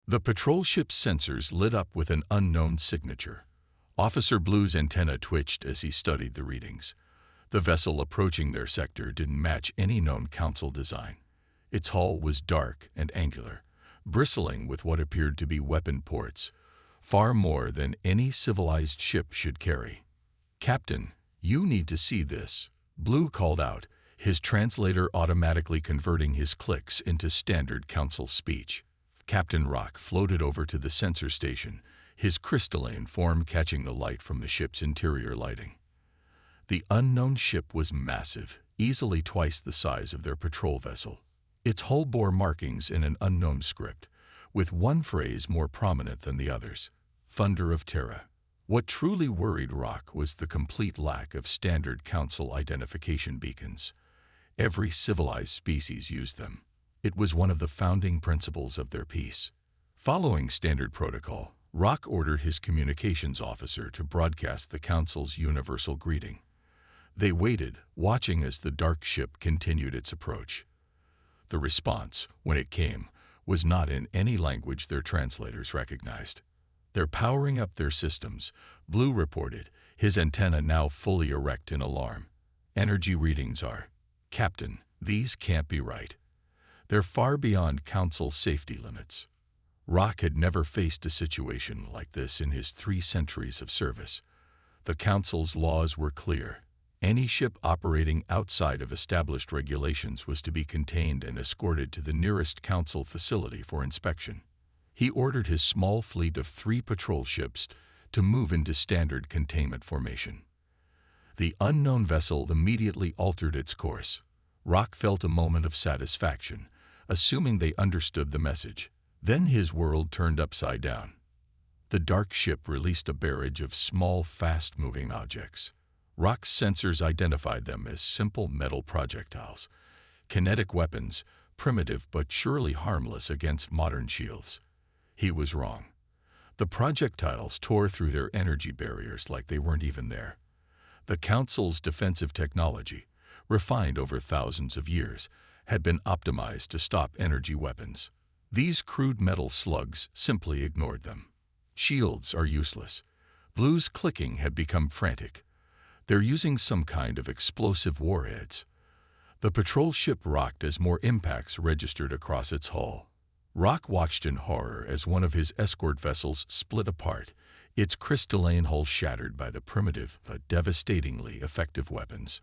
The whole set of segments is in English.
The patrol ship's sensors lit up with an unknown signature. Officer Blue's antenna twitched as he studied the readings. The vessel approaching their sector didn't match any known Council design. Its hull was dark and angular, bristling with what appeared to be weapon ports, far more than any civilized ship should carry. "Captain, you need to see this," Blue called out, his translator automatically converting his clicks into standard Council speech. Captain Rock floated over to the sensor station, his crystalline form catching the light from the ship's interior lighting. The unknown ship was massive, easily twice the size of their patrol vessel. Its hull bore markings in an unknown script, with one phrase more prominent than the others: Thunder of Terra. What truly worried Rock was the complete lack of standard Council identification beacons. Every civilized species used them. It was one of the founding principles of their peace. Following standard protocol, Rock ordered his communications officer to broadcast the Council's universal greeting. They waited, watching as the dark ship continued its approach. The response, when it came, was not in any language their translators recognized. "They're powering up their systems," Blue reported, his antenna now fully erect in alarm. "Energy readings are, Captain, these can't be right. They're far beyond Council safety limits." Rock had never faced a situation like this in his 3 centuries of service. The Council's laws were clear. Any ship operating outside of established regulations was to be contained and escorted to the nearest Council facility for inspection. He ordered his small fleet of 3 patrol ships to move into standard containment formation. The unknown vessel immediately altered its course. Rock felt a moment of satisfaction, assuming they understood the message. Then his world turned upside down. The dark ship released a barrage of small, fast-moving objects. Rock's sensors identified them as simple metal projectiles, kinetic weapons, primitive but surely harmless against modern shields. He was wrong. The projectiles tore through their energy barriers like they weren't even there. The Council's defensive technology, refined over thousands of years, had been optimized to stop energy weapons. These crude metal slugs simply ignored them. Shields are useless. Blue's clicking had become frantic. They're using some kind of explosive warheads. The patrol ship rocked as more impacts registered across its hull. Rock watched in horror as one of his escort vessels split apart, its crystalline hull shattered by the primitive but devastatingly effective weapons.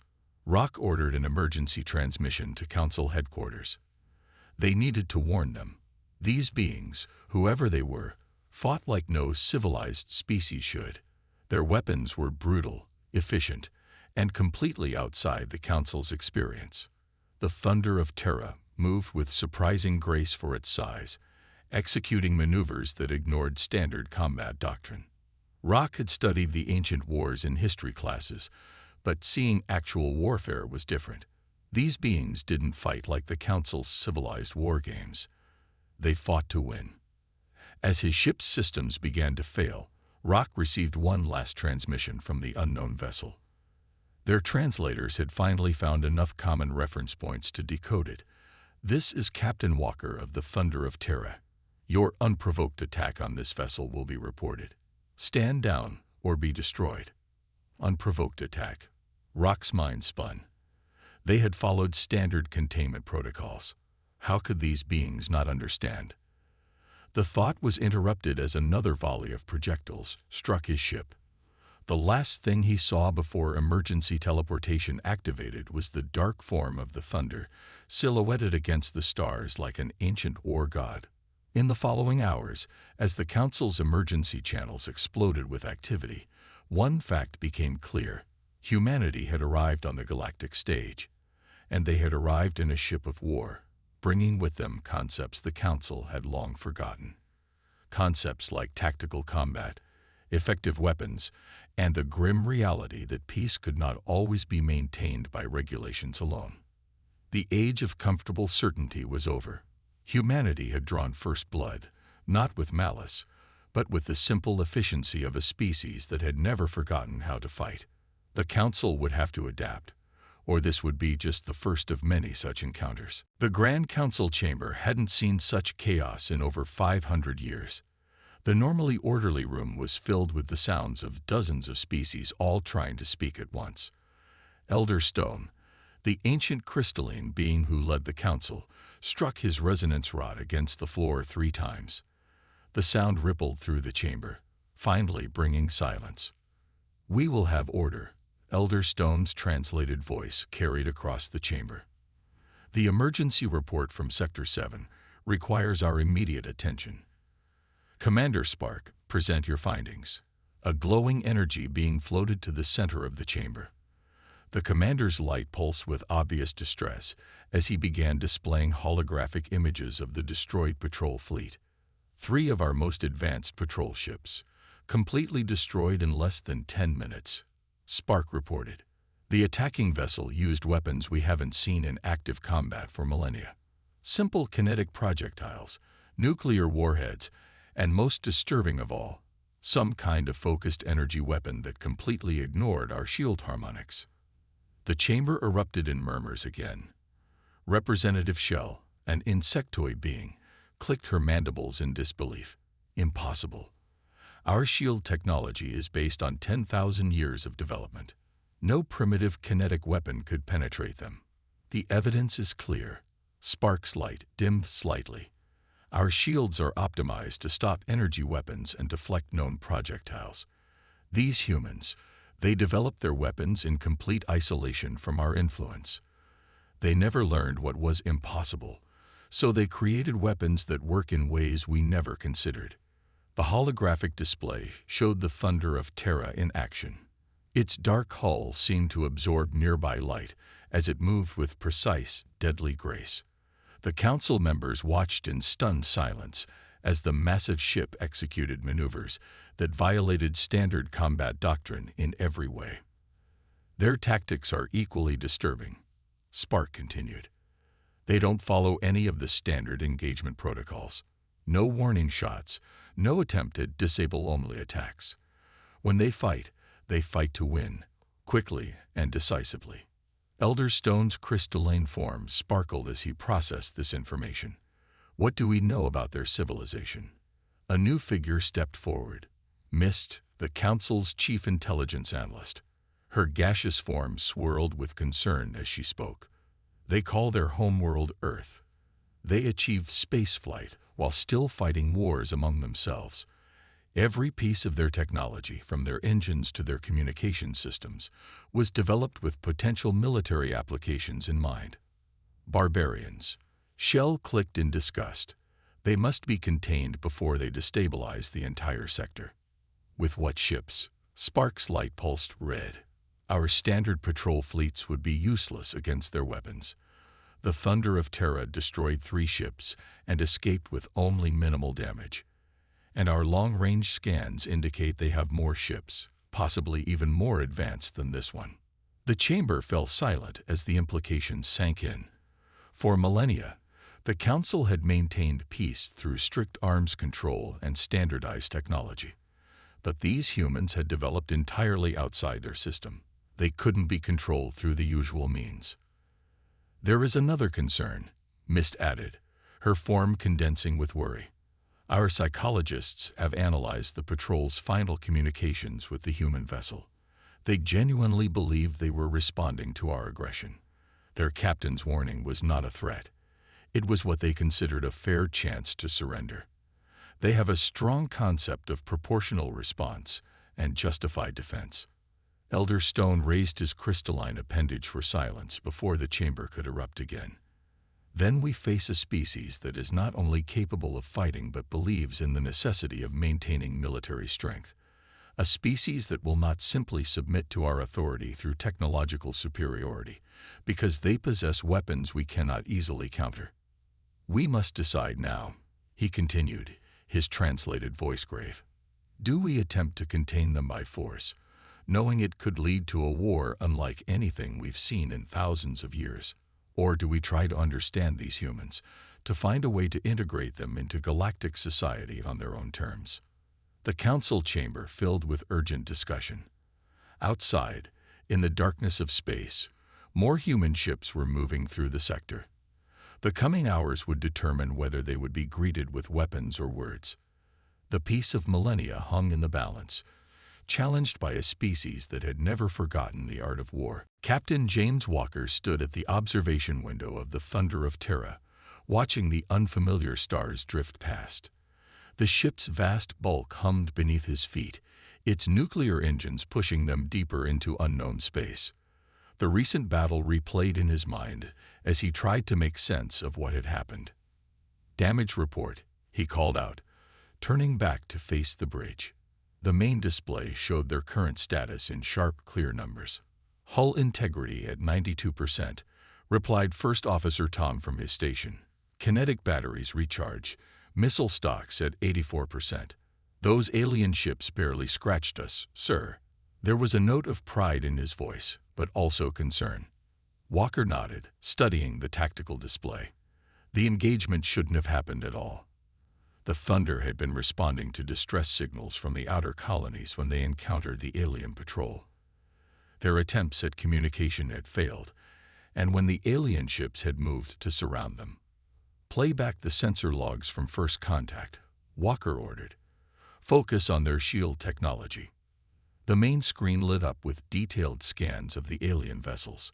Rock ordered an emergency transmission to Council headquarters. They needed to warn them. These beings, whoever they were, fought like no civilized species should. Their weapons were brutal, efficient, and completely outside the Council's experience. The Thunder of Terra moved with surprising grace for its size, executing maneuvers that ignored standard combat doctrine. Rock had studied the ancient wars in history classes, but seeing actual warfare was different. These beings didn't fight like the Council's civilized war games. They fought to win. As his ship's systems began to fail, Rock received one last transmission from the unknown vessel. Their translators had finally found enough common reference points to decode it. "This is Captain Walker of the Thunder of Terra. Your unprovoked attack on this vessel will be reported. Stand down or be destroyed." Unprovoked attack. Rock's mind spun. They had followed standard containment protocols. How could these beings not understand? The thought was interrupted as another volley of projectiles struck his ship. The last thing he saw before emergency teleportation activated was the dark form of the Thunder, silhouetted against the stars like an ancient war god. In the following hours, as the Council's emergency channels exploded with activity, one fact became clear. Humanity had arrived on the galactic stage, and they had arrived in a ship of war, bringing with them concepts the Council had long forgotten. Concepts like tactical combat, effective weapons, and the grim reality that peace could not always be maintained by regulations alone. The age of comfortable certainty was over. Humanity had drawn first blood, not with malice, but with the simple efficiency of a species that had never forgotten how to fight. The Council would have to adapt, or this would be just the first of many such encounters. The Grand Council chamber hadn't seen such chaos in over 500 years. The normally orderly room was filled with the sounds of dozens of species all trying to speak at once. Elder Stone, the ancient crystalline being who led the council, struck his resonance rod against the floor 3 times. The sound rippled through the chamber, finally bringing silence. "We will have order," Elder Stone's translated voice carried across the chamber. "The emergency report from Sector 7 requires our immediate attention. Commander Spark, present your findings." A glowing energy being floated to the center of the chamber. The commander's light pulsed with obvious distress as he began displaying holographic images of the destroyed patrol fleet. 3 of our most advanced patrol ships, completely destroyed in less than 10 minutes, Spark reported. The attacking vessel used weapons we haven't seen in active combat for millennia. Simple kinetic projectiles, nuclear warheads, and most disturbing of all, some kind of focused energy weapon that completely ignored our shield harmonics. The chamber erupted in murmurs again. Representative Shell, an insectoid being, clicked her mandibles in disbelief. Impossible. Our shield technology is based on 10,000 years of development. No primitive kinetic weapon could penetrate them. The evidence is clear. Spark's light dimmed slightly. Our shields are optimized to stop energy weapons and deflect known projectiles. These humans, they developed their weapons in complete isolation from our influence. They never learned what was impossible, so they created weapons that work in ways we never considered. The holographic display showed the thunder of Terra in action. Its dark hull seemed to absorb nearby light as it moved with precise, deadly grace. The council members watched in stunned silence as the massive ship executed maneuvers that violated standard combat doctrine in every way. "Their tactics are equally disturbing," Spark continued. "They don't follow any of the standard engagement protocols. No warning shots, no attempt at disable-only attacks. When they fight to win, quickly and decisively." Elder Stone's crystalline form sparkled as he processed this information. "What do we know about their civilization?" A new figure stepped forward. Mist, the Council's chief intelligence analyst. Her gaseous form swirled with concern as she spoke. "They call their homeworld Earth. They achieved spaceflight while still fighting wars among themselves. Every piece of their technology, from their engines to their communication systems, was developed with potential military applications in mind." "Barbarians." Shell clicked in disgust. "They must be contained before they destabilize the entire sector." "With what ships?" Spark's light pulsed red. "Our standard patrol fleets would be useless against their weapons. The thunder of Terra destroyed 3 ships and escaped with only minimal damage. And our long-range scans indicate they have more ships, possibly even more advanced than this one." The chamber fell silent as the implications sank in. For millennia, the Council had maintained peace through strict arms control and standardized technology. But these humans had developed entirely outside their system. They couldn't be controlled through the usual means. "There is another concern," Mist added, her form condensing with worry. "Our psychologists have analyzed the patrol's final communications with the human vessel. They genuinely believed they were responding to our aggression. Their captain's warning was not a threat. It was what they considered a fair chance to surrender. They have a strong concept of proportional response and justified defense." Elder Stone raised his crystalline appendage for silence before the chamber could erupt again. "Then we face a species that is not only capable of fighting but believes in the necessity of maintaining military strength. A species that will not simply submit to our authority through technological superiority, because they possess weapons we cannot easily counter. We must decide now," he continued, his translated voice grave. "Do we attempt to contain them by force, knowing it could lead to a war unlike anything we've seen in thousands of years? Or do we try to understand these humans, to find a way to integrate them into galactic society on their own terms?" The council chamber filled with urgent discussion. Outside, in the darkness of space, More human ships were moving through the sector. The coming hours would determine whether they would be greeted with weapons or words. The peace of millennia hung in the balance, challenged by a species that had never forgotten the art of war. Captain James Walker stood at the observation window of the Thunder of Terra, watching the unfamiliar stars drift past. The ship's vast bulk hummed beneath his feet, its nuclear engines pushing them deeper into unknown space. The recent battle replayed in his mind as he tried to make sense of what had happened. "Damage report," he called out, turning back to face the bridge. The main display showed their current status in sharp, clear numbers. "Hull integrity at 92%, replied First Officer Tom from his station. "Kinetic batteries recharge, missile stocks at 84%. "Those alien ships barely scratched us, sir." There was a note of pride in his voice, but also concern. Walker nodded, studying the tactical display. The engagement shouldn't have happened at all. The Thunder had been responding to distress signals from the outer colonies when they encountered the alien patrol. Their attempts at communication had failed, and when the alien ships had moved to surround them. "Play back the sensor logs from first contact," Walker ordered. "Focus on their shield technology." The main screen lit up with detailed scans of the alien vessels.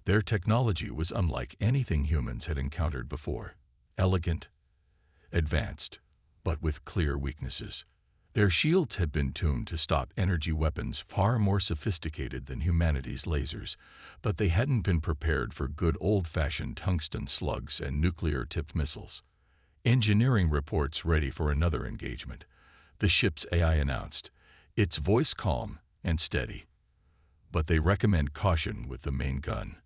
Their technology was unlike anything humans had encountered before. Elegant, advanced, but with clear weaknesses. Their shields had been tuned to stop energy weapons far more sophisticated than humanity's lasers, but they hadn't been prepared for good old-fashioned tungsten slugs and nuclear-tipped missiles. "Engineering reports ready for another engagement," the ship's AI announced, its voice calm and steady. "But they recommend caution with the main gun."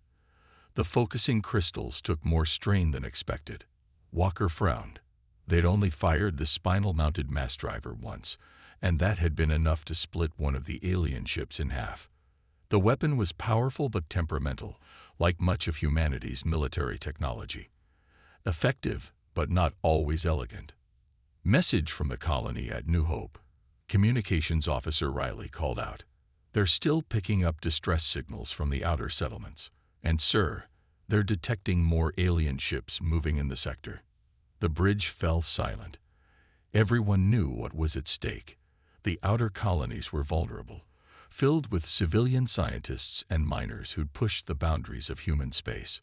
The focusing crystals took more strain than expected. Walker frowned. They'd only fired the spinal-mounted mass driver once, and that had been enough to split one of the alien ships in half. The weapon was powerful but temperamental, like much of humanity's military technology. Effective, but not always elegant. "Message from the colony at New Hope," Communications Officer Riley called out. "They're still picking up distress signals from the outer settlements. And, sir, they're detecting more alien ships moving in the sector." The bridge fell silent. Everyone knew what was at stake. The outer colonies were vulnerable, filled with civilian scientists and miners who'd pushed the boundaries of human space.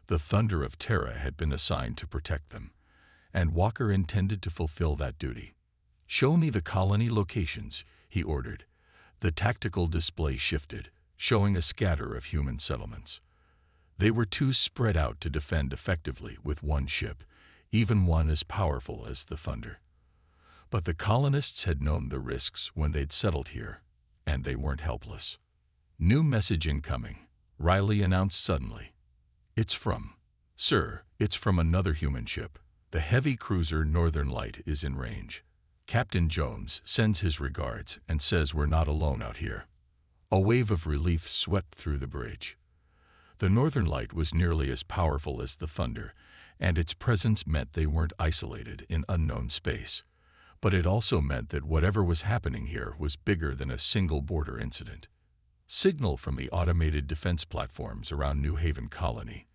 The Thunder of Terra had been assigned to protect them, and Walker intended to fulfill that duty. "Show me the colony locations," he ordered. The tactical display shifted, showing a scatter of human settlements. They were too spread out to defend effectively with one ship, even one as powerful as the Thunder. But the colonists had known the risks when they'd settled here, and they weren't helpless. "New message incoming," Riley announced suddenly. "It's from..." "Sir, it's from another human ship. The heavy cruiser Northern Light is in range. Captain Jones sends his regards and says we're not alone out here." A wave of relief swept through the bridge. The Northern Light was nearly as powerful as the Thunder, and its presence meant they weren't isolated in unknown space. But it also meant that whatever was happening here was bigger than a single border incident. "Signal from the automated defense platforms around New Haven Colony,"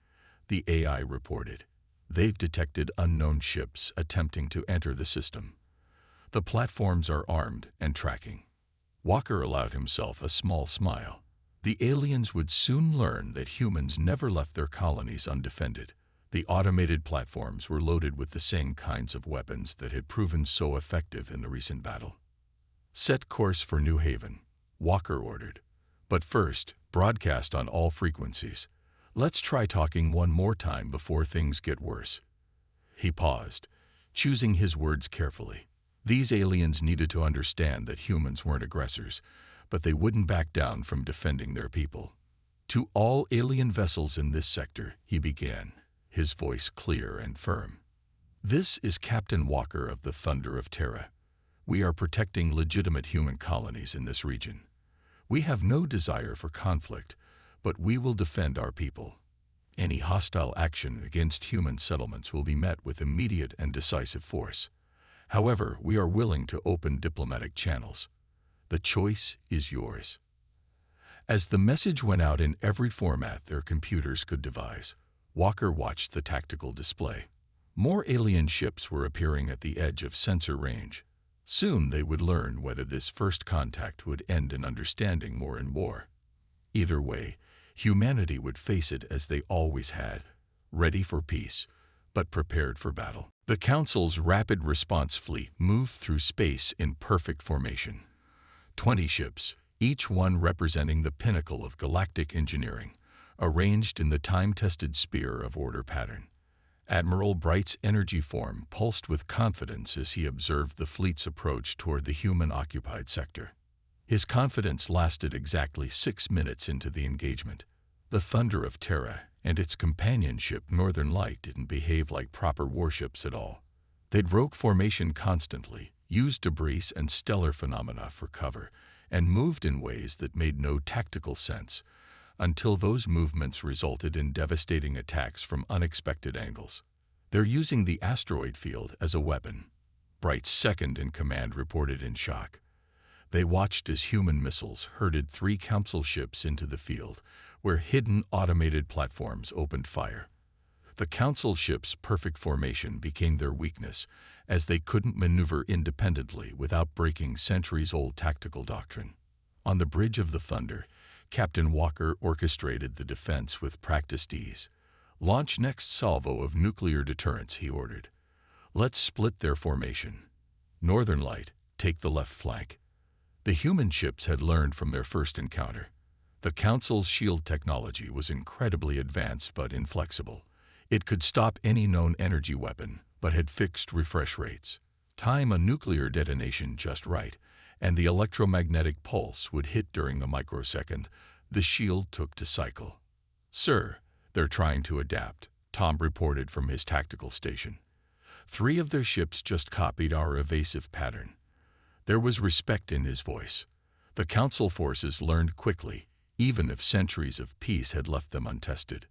the AI reported. "They've detected unknown ships attempting to enter the system. The platforms are armed and tracking." Walker allowed himself a small smile. The aliens would soon learn that humans never left their colonies undefended. The automated platforms were loaded with the same kinds of weapons that had proven so effective in the recent battle. "Set course for New Haven," Walker ordered. "But first, broadcast on all frequencies. Let's try talking one more time before things get worse." He paused, choosing his words carefully. These aliens needed to understand that humans weren't aggressors, but they wouldn't back down from defending their people. "To all alien vessels in this sector," he began, his voice clear and firm. "This is Captain Walker of the Thunder of Terra. We are protecting legitimate human colonies in this region. We have no desire for conflict, but we will defend our people. Any hostile action against human settlements will be met with immediate and decisive force. However, we are willing to open diplomatic channels. The choice is yours." As the message went out in every format their computers could devise, Walker watched the tactical display. More alien ships were appearing at the edge of sensor range. Soon they would learn whether this first contact would end in understanding or in war. Either way, humanity would face it as they always had, ready for peace, but prepared for battle. The Council's rapid response fleet moved through space in perfect formation. 20 ships, each one representing the pinnacle of galactic engineering, arranged in the time-tested sphere of order pattern. Admiral Bright's energy form pulsed with confidence as he observed the fleet's approach toward the human-occupied sector. His confidence lasted exactly 6 minutes into the engagement. The Thunder of Terra and its companion ship Northern Light didn't behave like proper warships at all. They'd broke formation constantly, used debris and stellar phenomena for cover, and moved in ways that made no tactical sense, until those movements resulted in devastating attacks from unexpected angles. They're using the asteroid field as a weapon, Bright's second-in-command reported in shock. They watched as human missiles herded 3 Council ships into the field, where hidden automated platforms opened fire. The Council ships' perfect formation became their weakness, as they couldn't maneuver independently without breaking centuries-old tactical doctrine. On the bridge of the Thunder, Captain Walker orchestrated the defense with practiced ease. "Launch next salvo of nuclear deterrents," he ordered. "Let's split their formation. Northern Light, take the left flank." The human ships had learned from their first encounter. The Council's shield technology was incredibly advanced but inflexible. It could stop any known energy weapon, but had fixed refresh rates. Time a nuclear detonation just right, and the electromagnetic pulse would hit during the microsecond the shield took to cycle. "Sir, they're trying to adapt," Tom reported from his tactical station. 3 of their ships just copied our evasive pattern." There was respect in his voice. The Council forces learned quickly, even if centuries of peace had left them untested.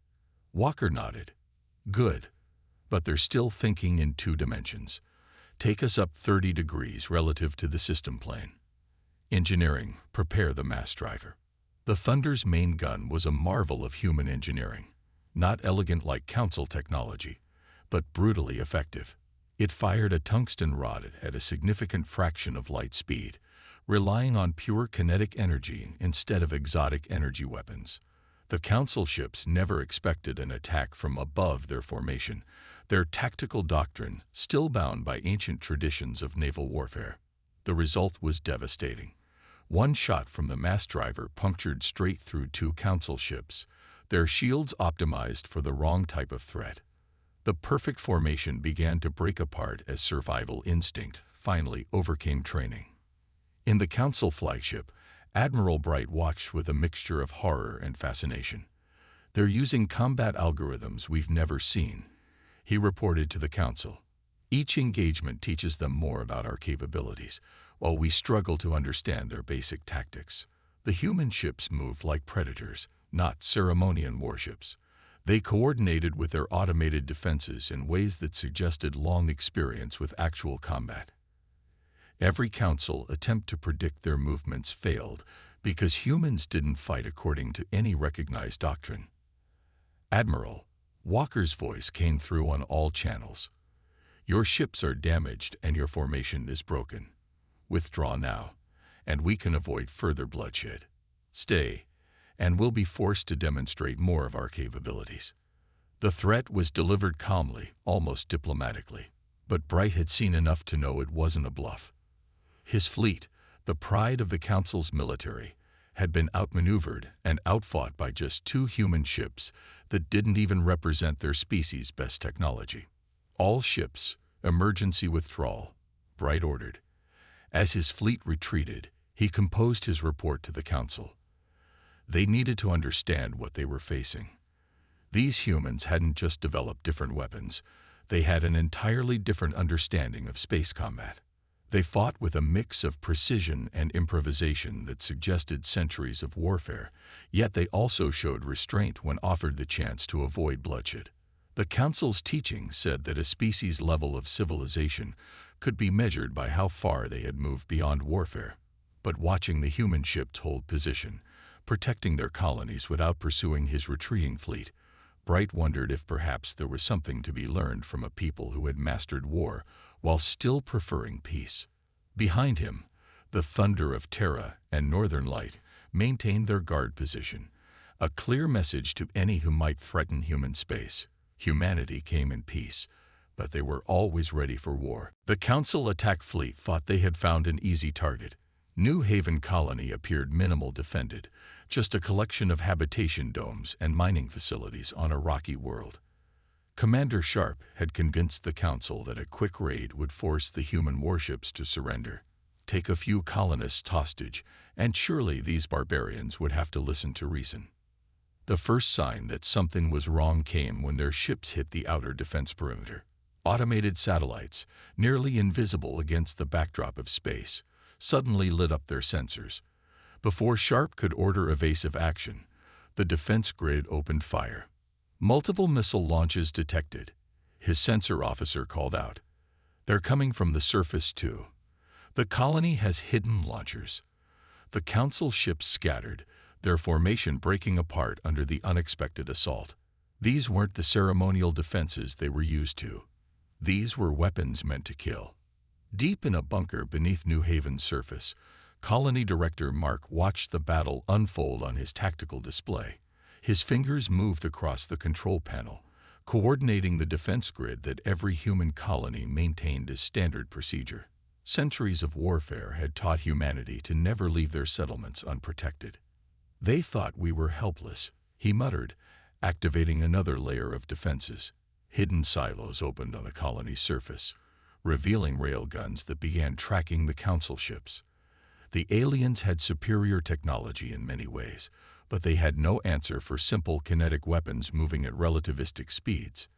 Walker nodded. "Good. But they're still thinking in 2 dimensions. Take us up 30 degrees relative to the system plane. Engineering, prepare the mass driver." The Thunder's main gun was a marvel of human engineering. Not elegant like Council technology, but brutally effective. It fired a tungsten rod at a significant fraction of light speed, relying on pure kinetic energy instead of exotic energy weapons. The Council ships never expected an attack from above their formation, their tactical doctrine still bound by ancient traditions of naval warfare. The result was devastating. 1 shot from the mass driver punctured straight through 2 Council ships, their shields optimized for the wrong type of threat. The perfect formation began to break apart as survival instinct finally overcame training. In the Council flagship, Admiral Bright watched with a mixture of horror and fascination. "They're using combat algorithms we've never seen," he reported to the Council. "Each engagement teaches them more about our capabilities, while we struggle to understand their basic tactics." The human ships moved like predators, not ceremonial warships. They coordinated with their automated defenses in ways that suggested long experience with actual combat. Every Council attempt to predict their movements failed because humans didn't fight according to any recognized doctrine. "Admiral," Walker's voice came through on all channels. "Your ships are damaged and your formation is broken. Withdraw now, and we can avoid further bloodshed. Stay, and we'll be forced to demonstrate more of our capabilities." The threat was delivered calmly, almost diplomatically, but Bright had seen enough to know it wasn't a bluff. His fleet, the pride of the Council's military, had been outmaneuvered and outfought by just 2 human ships that didn't even represent their species' best technology. "All ships, emergency withdrawal," Bright ordered. As his fleet retreated, he composed his report to the Council. They needed to understand what they were facing. These humans hadn't just developed different weapons, they had an entirely different understanding of space combat. They fought with a mix of precision and improvisation that suggested centuries of warfare, yet they also showed restraint when offered the chance to avoid bloodshed. The Council's teaching said that a species' level of civilization could be measured by how far they had moved beyond warfare. But watching the human ships hold position, protecting their colonies without pursuing his retreating fleet. Bright wondered if perhaps there was something to be learned from a people who had mastered war while still preferring peace. Behind him, the Thunder of Terra and Northern Light maintained their guard position, a clear message to any who might threaten human space. Humanity came in peace, but they were always ready for war. The Council attack fleet thought they had found an easy target. New Haven Colony appeared minimal defended, just a collection of habitation domes and mining facilities on a rocky world. Commander Sharp had convinced the Council that a quick raid would force the human warships to surrender. Take a few colonists hostage, and surely these barbarians would have to listen to reason. The first sign that something was wrong came when their ships hit the outer defense perimeter. Automated satellites, nearly invisible against the backdrop of space, suddenly lit up their sensors. Before Sharp could order evasive action, the defense grid opened fire. Multiple missile launches detected. His sensor officer called out, "They're coming from the surface too. The colony has hidden launchers." The Council ships scattered, their formation breaking apart under the unexpected assault. These weren't the ceremonial defenses they were used to. These were weapons meant to kill. Deep in a bunker beneath New Haven's surface, Colony Director Mark watched the battle unfold on his tactical display. His fingers moved across the control panel, coordinating the defense grid that every human colony maintained as standard procedure. Centuries of warfare had taught humanity to never leave their settlements unprotected. "They thought we were helpless," he muttered, activating another layer of defenses. Hidden silos opened on the colony's surface, revealing railguns that began tracking the Council ships. The aliens had superior technology in many ways, but they had no answer for simple kinetic weapons moving at relativistic speeds.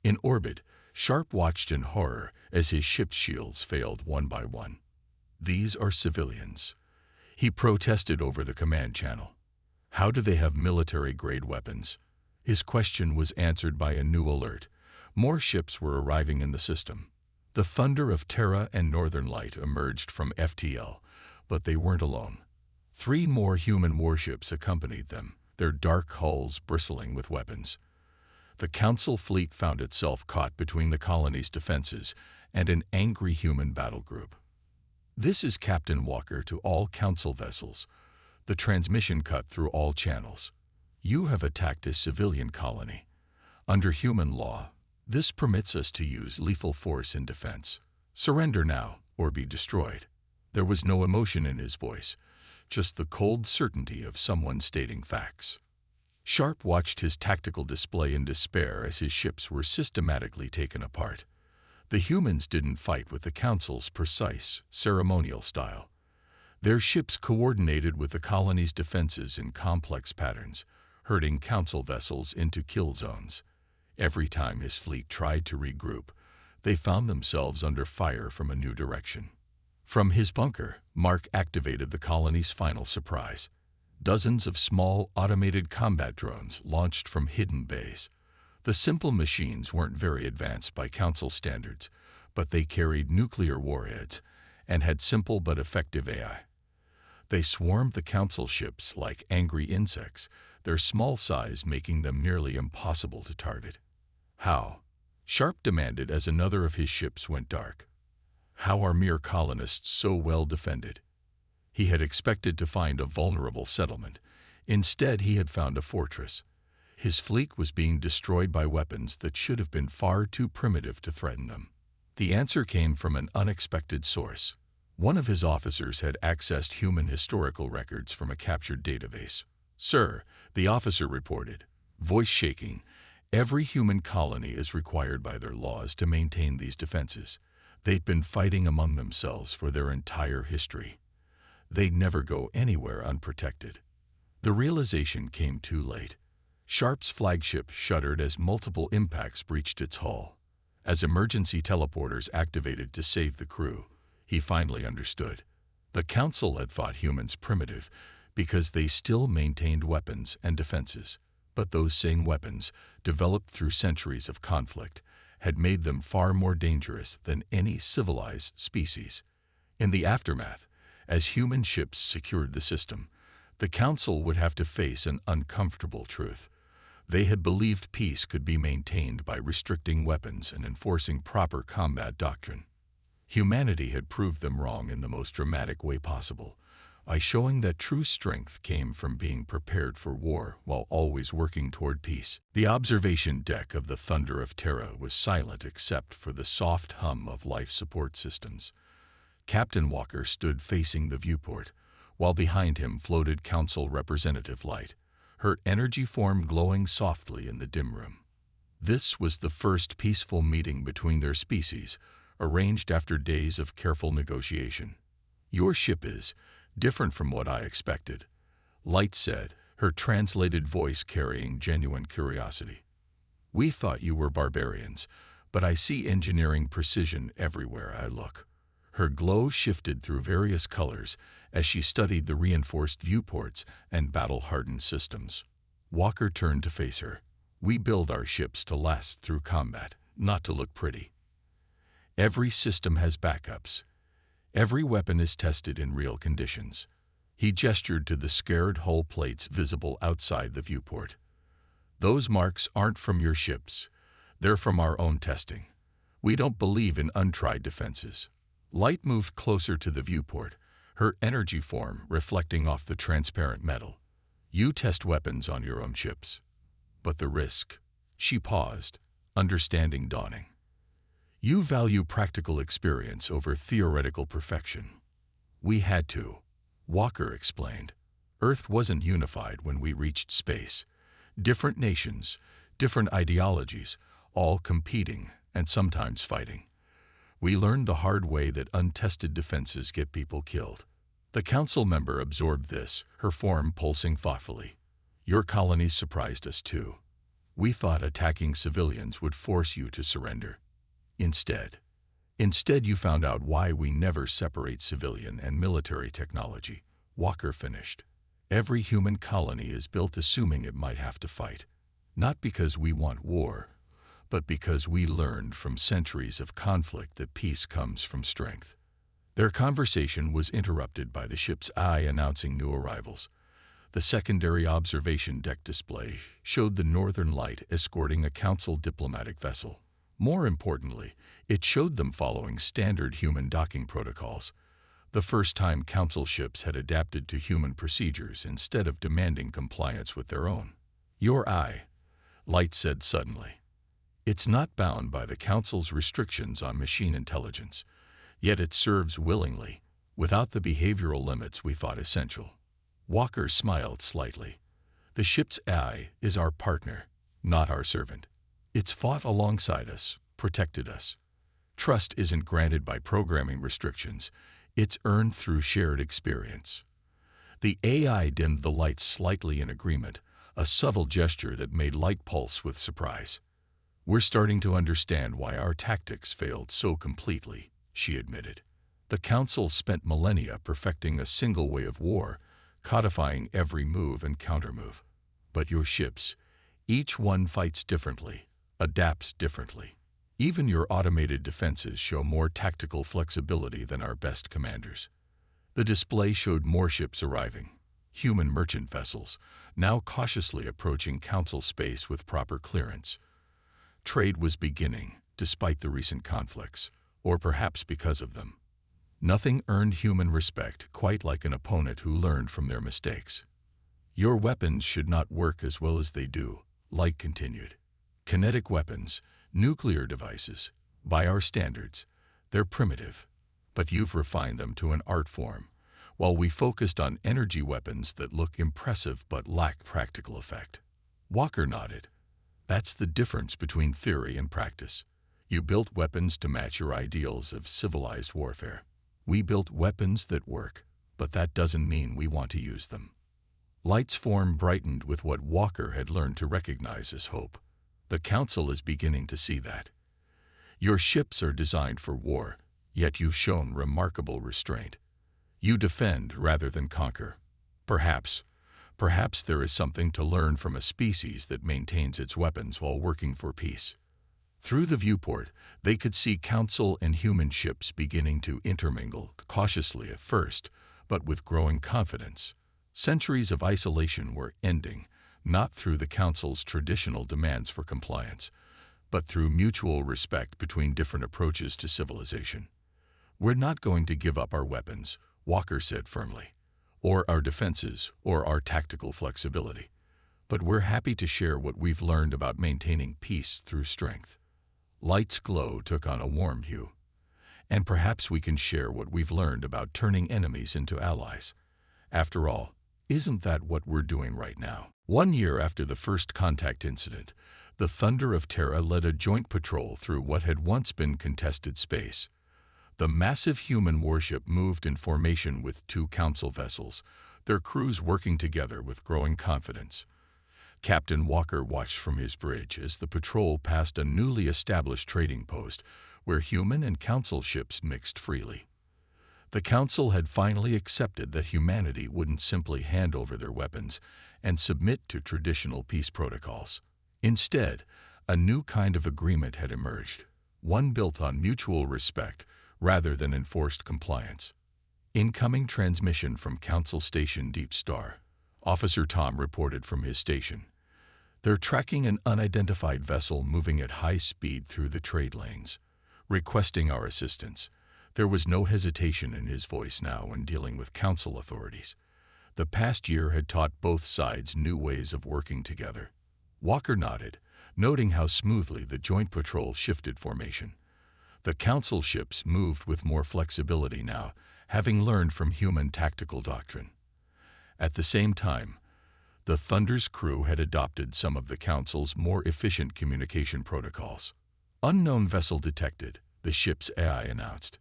In orbit, Sharp watched in horror as his ship's shields failed one by one. "These are civilians," he protested over the command channel. "How do they have military-grade weapons?" His question was answered by a new alert. More ships were arriving in the system. The Thunder of Terra and Northern Light emerged from FTL, but they weren't alone. 3 more human warships accompanied them, their dark hulls bristling with weapons. The Council fleet found itself caught between the colony's defenses and an angry human battle group. "This is Captain Walker to all Council vessels." The transmission cut through all channels. "You have attacked a civilian colony. Under human law, this permits us to use lethal force in defense. Surrender now, or be destroyed." There was no emotion in his voice, just the cold certainty of someone stating facts. Sharp watched his tactical display in despair as his ships were systematically taken apart. The humans didn't fight with the Council's precise, ceremonial style. Their ships coordinated with the colony's defenses in complex patterns, herding Council vessels into kill zones. Every time his fleet tried to regroup, they found themselves under fire from a new direction. From his bunker, Mark activated the colony's final surprise. Dozens of small, automated combat drones launched from hidden bays. The simple machines weren't very advanced by Council standards, but they carried nuclear warheads and had simple but effective AI. They swarmed the Council ships like angry insects, their small size making them nearly impossible to target. "How?" Sharp demanded as another of his ships went dark. "How are mere colonists so well defended?" He had expected to find a vulnerable settlement. Instead, he had found a fortress. His fleet was being destroyed by weapons that should have been far too primitive to threaten them. The answer came from an unexpected source. One of his officers had accessed human historical records from a captured database. "Sir," the officer reported, voice shaking, "every human colony is required by their laws to maintain these defenses. They've been fighting among themselves for their entire history. They'd never go anywhere unprotected." The realization came too late. Sharp's flagship shuddered as multiple impacts breached its hull. As emergency teleporters activated to save the crew, he finally understood. The Council had thought humans primitive because they still maintained weapons and defenses. But those same weapons, developed through centuries of conflict, had made them far more dangerous than any civilized species. In the aftermath, as human ships secured the system, The Council would have to face an uncomfortable truth. They had believed peace could be maintained by restricting weapons and enforcing proper combat doctrine. Humanity had proved them wrong in the most dramatic way possible, by showing that true strength came from being prepared for war while always working toward peace. The observation deck of the Thunder of Terra was silent except for the soft hum of life support systems. Captain Walker stood facing the viewport, while behind him floated Council Representative Light, her energy form glowing softly in the dim room. This was the first peaceful meeting between their species, arranged after days of careful negotiation. "Your ship is different from what I expected," Light said, her translated voice carrying genuine curiosity. "We thought you were barbarians, but I see engineering precision everywhere I look." Her glow shifted through various colors as she studied the reinforced viewports and battle-hardened systems. Walker turned to face her. "We build our ships to last through combat, not to look pretty. Every system has backups. Every weapon is tested in real conditions." He gestured to the scarred hull plates visible outside the viewport. "Those marks aren't from your ships. They're from our own testing. We don't believe in untried defenses." Light moved closer to the viewport, her energy form reflecting off the transparent metal. "You test weapons on your own ships. But the risk." She paused, understanding dawning. "You value practical experience over theoretical perfection." "We had to," Walker explained. "Earth wasn't unified when we reached space. Different nations, different ideologies, all competing and sometimes fighting. We learned the hard way that untested defenses get people killed." The Council member absorbed this, her form pulsing thoughtfully. "Your colonies surprised us too. We thought attacking civilians would force you to surrender. Instead you found out why we never separate civilian and military technology," Walker finished. "Every human colony is built assuming it might have to fight. Not because we want war, but because we learned from centuries of conflict that peace comes from strength." Their conversation was interrupted by the ship's eye announcing new arrivals. The secondary observation deck display showed the Northern Light escorting a Council diplomatic vessel. More importantly, it showed them following standard human docking protocols, the first time Council ships had adapted to human procedures instead of demanding compliance with their own. "Your eye," Light said suddenly. "It's not bound by the Council's restrictions on machine intelligence, yet it serves willingly, without the behavioral limits we thought essential." Walker smiled slightly. "The ship's eye is our partner, not our servant. It's fought alongside us, protected us. Trust isn't granted by programming restrictions, it's earned through shared experience." The AI dimmed the lights slightly in agreement, a subtle gesture that made Light pulse with surprise. "We're starting to understand why our tactics failed so completely," she admitted. "The Council spent millennia perfecting a single way of war, codifying every move and countermove. But your ships, each one fights differently, adapts differently. Even your automated defenses show more tactical flexibility than our best commanders." The display showed more ships arriving, human merchant vessels, now cautiously approaching Council space with proper clearance. Trade was beginning, despite the recent conflicts, or perhaps because of them. Nothing earned human respect quite like an opponent who learned from their mistakes. "Your weapons should not work as well as they do," Light continued. "Kinetic weapons, nuclear devices, by our standards, they're primitive. But you've refined them to an art form, while we focused on energy weapons that look impressive but lack practical effect." Walker nodded. "That's the difference between theory and practice. You built weapons to match your ideals of civilized warfare. We built weapons that work, but that doesn't mean we want to use them." Light's form brightened with what Walker had learned to recognize as hope. "The Council is beginning to see that. Your ships are designed for war, yet you've shown remarkable restraint. You defend rather than conquer. Perhaps there is something to learn from a species that maintains its weapons while working for peace." Through the viewport, they could see Council and human ships beginning to intermingle, cautiously at first, but with growing confidence. Centuries of isolation were ending, not through the Council's traditional demands for compliance, but through mutual respect between different approaches to civilization. "We're not going to give up our weapons," Walker said firmly, "or our defenses, or our tactical flexibility. But we're happy to share what we've learned about maintaining peace through strength." Light's glow took on a warm hue. "And perhaps we can share what we've learned about turning enemies into allies. After all, isn't that what we're doing right now?" 1 year after the first contact incident, the Thunder of Terra led a joint patrol through what had once been contested space. The massive human warship moved in formation with 2 Council vessels, their crews working together with growing confidence. Captain Walker watched from his bridge as the patrol passed a newly established trading post where human and Council ships mixed freely. The Council had finally accepted that humanity wouldn't simply hand over their weapons and submit to traditional peace protocols. Instead, a new kind of agreement had emerged, one built on mutual respect rather than enforced compliance. Incoming transmission from Council Station Deep Star. Officer Tom reported from his station. "They're tracking an unidentified vessel moving at high speed through the trade lanes, requesting our assistance." There was no hesitation in his voice now when dealing with Council authorities. The past year had taught both sides new ways of working together. Walker nodded, noting how smoothly the joint patrol shifted formation. The Council ships moved with more flexibility now, having learned from human tactical doctrine. At the same time, the Thunder's crew had adopted some of the Council's more efficient communication protocols. "Unknown vessel detected," the ship's AI announced.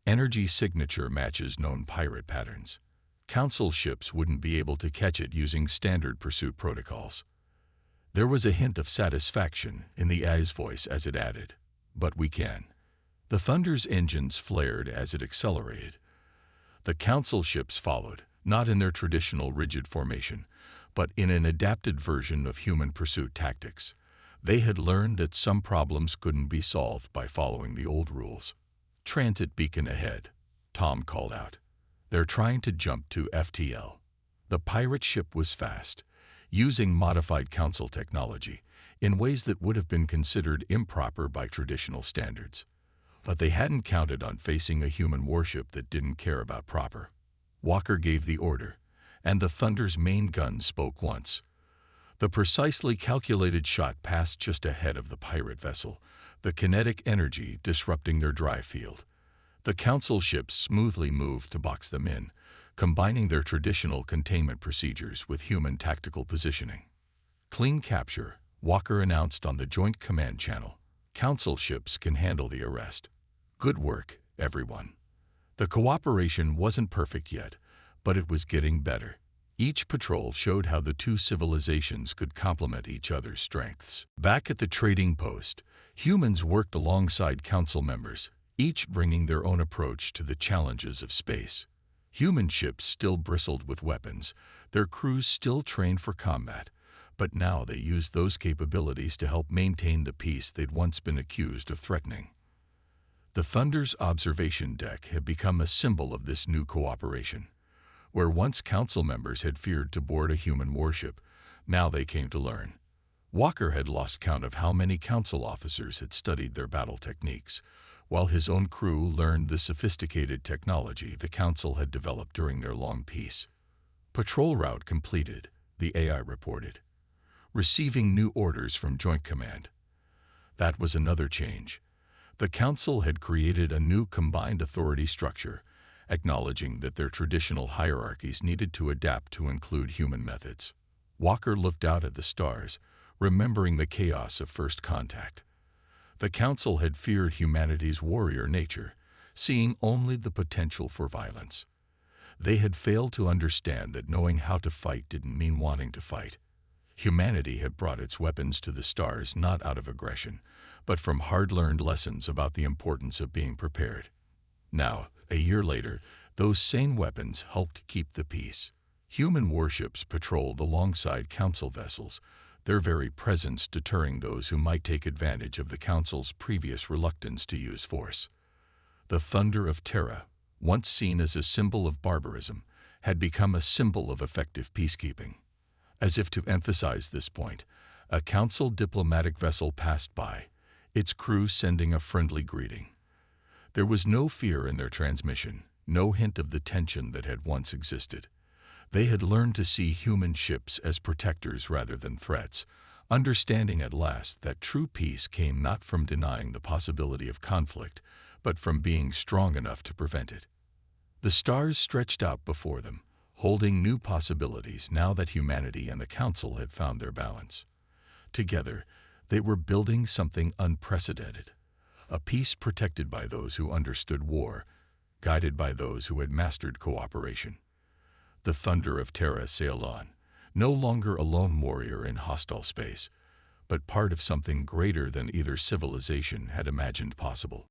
"Energy signature matches known pirate patterns. Council ships wouldn't be able to catch it using standard pursuit protocols." There was a hint of satisfaction in the AI's voice as it added, "But we can." The Thunder's engines flared as it accelerated. The Council ships followed, not in their traditional rigid formation, but in an adapted version of human pursuit tactics. They had learned that some problems couldn't be solved by following the old rules. "Transit beacon ahead," Tom called out. "They're trying to jump to FTL." The pirate ship was fast, using modified Council technology in ways that would have been considered improper by traditional standards. But they hadn't counted on facing a human warship that didn't care about proper. Walker gave the order, and the Thunder's main gun spoke once. The precisely calculated shot passed just ahead of the pirate vessel, the kinetic energy disrupting their drive field. The Council ships smoothly moved to box them in, combining their traditional containment procedures with human tactical positioning. "Clean capture," Walker announced on the Joint Command Channel. "Council ships can handle the arrest." "Good work, everyone." The cooperation wasn't perfect yet, but it was getting better. Each patrol showed how the 2 civilizations could complement each other's strengths. Back at the trading post, humans worked alongside Council members, each bringing their own approach to the challenges of space. Human ships still bristled with weapons, their crews still trained for combat, but now they used those capabilities to help maintain the peace they'd once been accused of threatening. The Thunder's observation deck had become a symbol of this new cooperation. Where once Council members had feared to board a human warship, now they came to learn. Walker had lost count of how many Council officers had studied their battle techniques, while his own crew learned the sophisticated technology the Council had developed during their long peace. "Patrol route completed," the AI reported. "Receiving new orders from Joint Command." That was another change. The Council had created a new combined authority structure, acknowledging that their traditional hierarchies needed to adapt to include human methods. Walker looked out at the stars, remembering the chaos of first contact. The Council had feared humanity's warrior nature, seeing only the potential for violence. They had failed to understand that knowing how to fight didn't mean wanting to fight. Humanity had brought its weapons to the stars not out of aggression, but from hard-learned lessons about the importance of being prepared. Now, a year later, those same weapons helped keep the peace. Human warships patrolled alongside Council vessels, their very presence deterring those who might take advantage of the Council's previous reluctance to use force. The Thunder of Terra, once seen as a symbol of barbarism, had become a symbol of effective peacekeeping. As if to emphasize this point, a council diplomatic vessel passed by, its crew sending a friendly greeting. There was no fear in their transmission, no hint of the tension that had once existed. They had learned to see human ships as protectors rather than threats, understanding at last that true peace came not from denying the possibility of conflict, but from being strong enough to prevent it. The stars stretched out before them, holding new possibilities now that humanity and the Council had found their balance. Together, they were building something unprecedented, a peace protected by those who understood war, guided by those who had mastered cooperation. The thunder of Terra sailed on, no longer a lone warrior in hostile space, but part of something greater than either civilization had imagined possible.